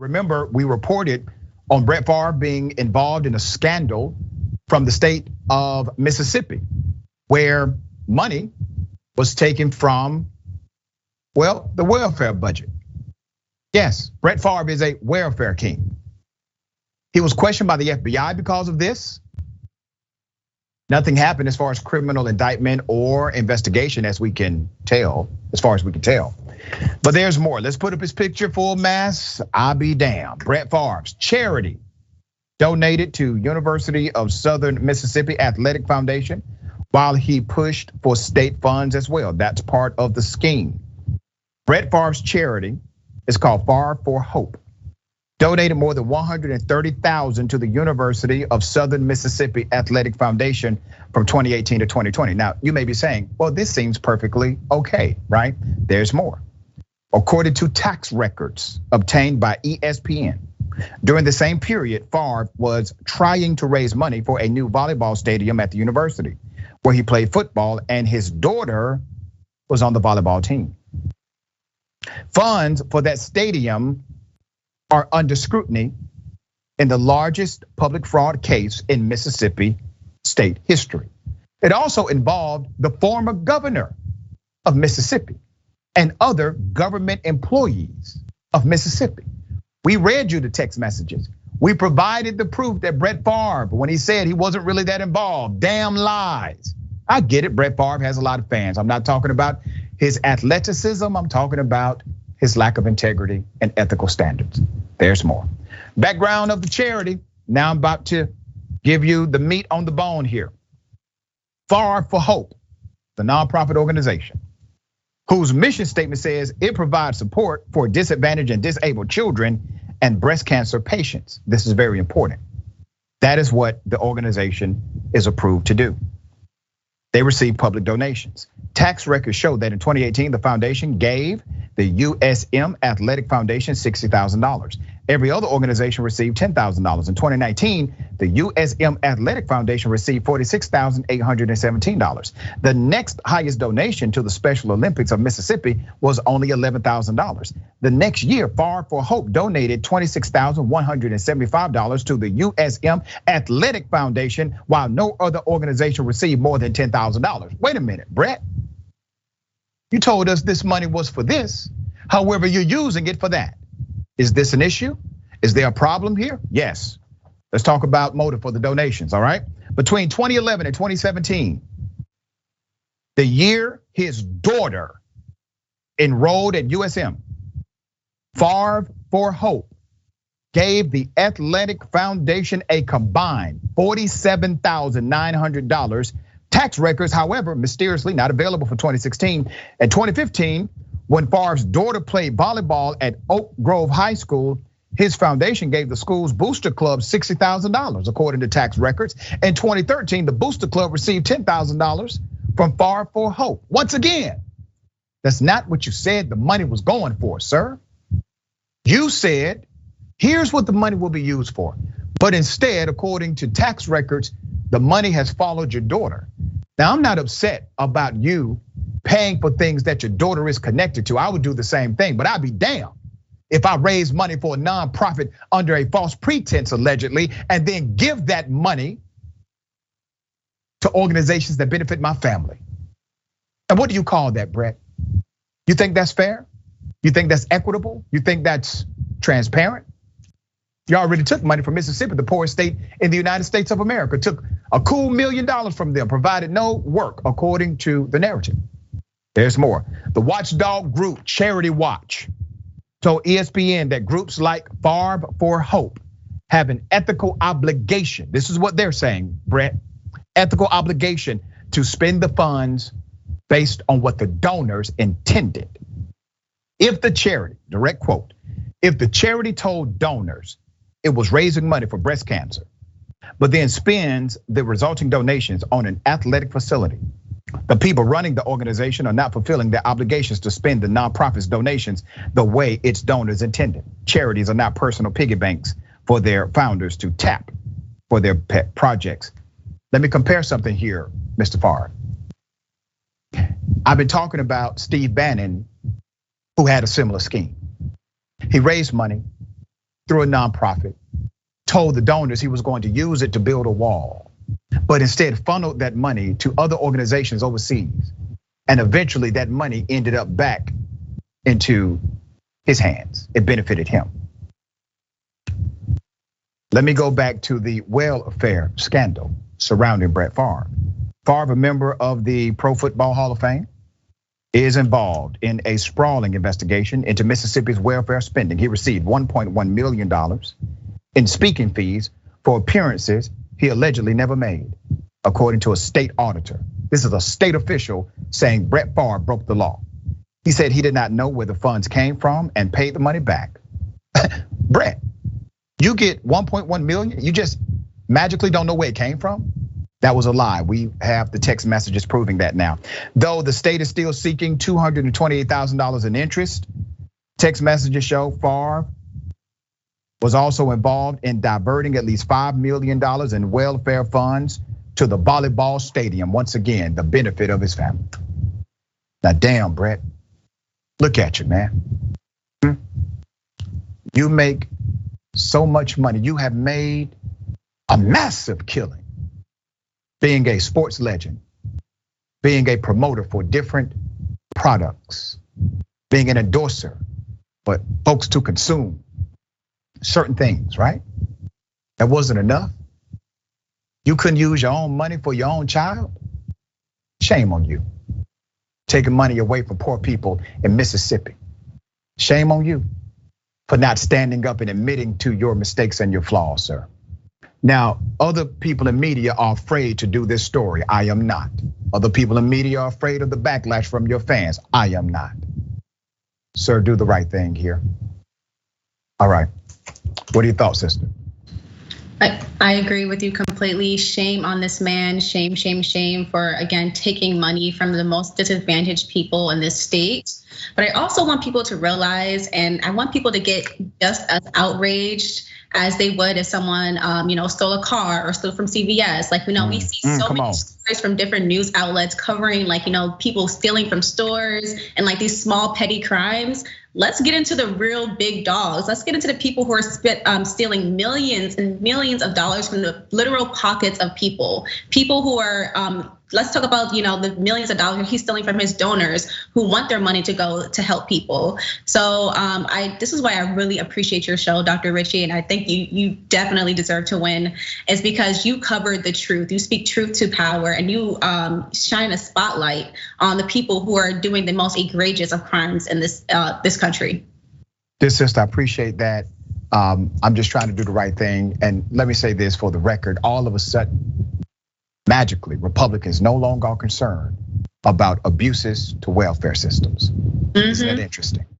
Remember, we reported on Brett Favre being involved in a scandal from the state of Mississippi, where money was taken from, well, the welfare budget. Yes, Brett Favre is a welfare king. He was questioned by the FBI because of this. Nothing happened as far as criminal indictment or investigation as we can tell, But there's more. Let's put up his picture, full mass. I'll be damned. Brett Favre's charity donated to University of Southern Mississippi Athletic Foundation while he pushed for state funds as well. That's part of the scheme. Brett Favre's charity is called Favre for Hope. Donated more than $130,000 to the University of Southern Mississippi Athletic Foundation from 2018 to 2020. Now, you may be saying, well, this seems perfectly okay, right? There's more. According to tax records obtained by ESPN, during the same period, Favre was trying to raise money for a new volleyball stadium at the university where he played football, and his daughter was on the volleyball team. Funds for that stadium are under scrutiny in the largest public fraud case in Mississippi state history. It also involved the former governor of Mississippi and other government employees of Mississippi. We read you the text messages. We provided the proof that Brett Favre, when he said he wasn't really that involved, damn lies. I get it, Brett Favre has a lot of fans. I'm not talking about his athleticism, I'm talking about his lack of integrity and ethical standards. There's more. Background of the charity. Now I'm about to give you the meat on the bone here. Favre for Hope, the nonprofit organization, whose mission statement says it provides support for disadvantaged and disabled children and breast cancer patients. This is very important. That is what the organization is approved to do. They receive public donations. Tax records show that in 2018, the foundation gave the USM Athletic Foundation $60,000. Every other organization received $10,000. In 2019, the USM Athletic Foundation received $46,817. The next highest donation to the Special Olympics of Mississippi was only $11,000. The next year, Favre for Hope donated $26,175 to the USM Athletic Foundation, while no other organization received more than $10,000. Wait a minute, Brett. You told us this money was for this. However, you're using it for that. Is this an issue? Is there a problem here? Yes. Let's talk about motive for the donations, all right? Between 2011 and 2017, the year his daughter enrolled at USM, Favre for Hope gave the Athletic Foundation a combined $47,900. Tax records, however, mysteriously not available for 2016 and 2015. When Favre's daughter played volleyball at Oak Grove High School, his foundation gave the school's booster club $60,000, according to tax records. In 2013, the booster club received $10,000 from Favre for Hope. Once again, that's not what you said the money was going for, sir. You said, here's what the money will be used for. But instead, according to tax records, the money has followed your daughter. Now, I'm not upset about you paying for things that your daughter is connected to. I would do the same thing, but I'd be damned if I raise money for a nonprofit under a false pretense, allegedly, and then give that money to organizations that benefit my family. And what do you call that, Brett? You think that's fair? You think that's equitable? You think that's transparent? You already took money from Mississippi, the poorest state in the United States of America, took a cool $1 million from them, provided no work, according to the narrative. There's more. The watchdog group Charity Watch told ESPN that groups like Favre for Hope have an ethical obligation. This is what they're saying, Brett. Ethical obligation to spend the funds based on what the donors intended. If the charity, direct quote, if the charity told donors it was raising money for breast cancer, but then spends the resulting donations on an athletic facility, the people running the organization are not fulfilling their obligations to spend the nonprofit's donations the way its donors intended. Charities are not personal piggy banks for their founders to tap for their pet projects. Let me compare something here, Mr. Favre. I've been talking about Steve Bannon, who had a similar scheme. He raised money through a nonprofit, told the donors he was going to use it to build a wall, but instead funneled that money to other organizations overseas. And eventually that money ended up back into his hands. It benefited him. Let me go back to the welfare scandal surrounding Brett Favre. Favre, a member of the Pro Football Hall of Fame, is involved in a sprawling investigation into Mississippi's welfare spending. He received $1.1 million in speaking fees for appearances he allegedly never made, according to a state auditor. This is a state official saying Brett Favre broke the law. He said he did not know where the funds came from and paid the money back. Brett, you get 1.1 million, you just magically don't know where it came from? That was a lie. We have the text messages proving that now. Though the state is still seeking $228,000 in interest, text messages show Favre was also involved in diverting at least $5 million in welfare funds to the volleyball stadium. Once again, the benefit of his family. Now, damn, Brett, look at you, man. You make so much money. You have made a massive killing being a sports legend, being a promoter for different products, being an endorser for folks to consume certain things, right? That wasn't enough. You couldn't use your own money for your own child? Shame on you. Taking money away from poor people in Mississippi. Shame on you for not standing up and admitting to your mistakes and your flaws, sir. Now, other people in media are afraid to do this story. I am not. Other people in media are afraid of the backlash from your fans. I am not. Sir, do the right thing here. All right. What are your thoughts, sister? I agree with you completely. Shame on this man. Shame, shame, shame for, again, taking money from the most disadvantaged people in this state. But I also want people to realize, and I want people to get just as outraged as they would if someone stole a car or stole from CVS. Like, we see so many stories from different news outlets covering people stealing from stores and like these small petty crimes. Let's get into the real big dogs. Let's get into the people who are stealing millions and millions of dollars from the literal pockets of people. People who are, let's talk about the millions of dollars he's stealing from his donors who want their money to go to help people. So this is why I really appreciate your show, Dr. Richey, and I think you definitely deserve to win. Is because you covered the truth. You speak truth to power, and you shine a spotlight on the people who are doing the most egregious of crimes in this country. Dear sister, I appreciate that. I'm just trying to do the right thing, and let me say this for the record: all of a sudden, magically, Republicans no longer are concerned about abuses to welfare systems. Isn't that interesting?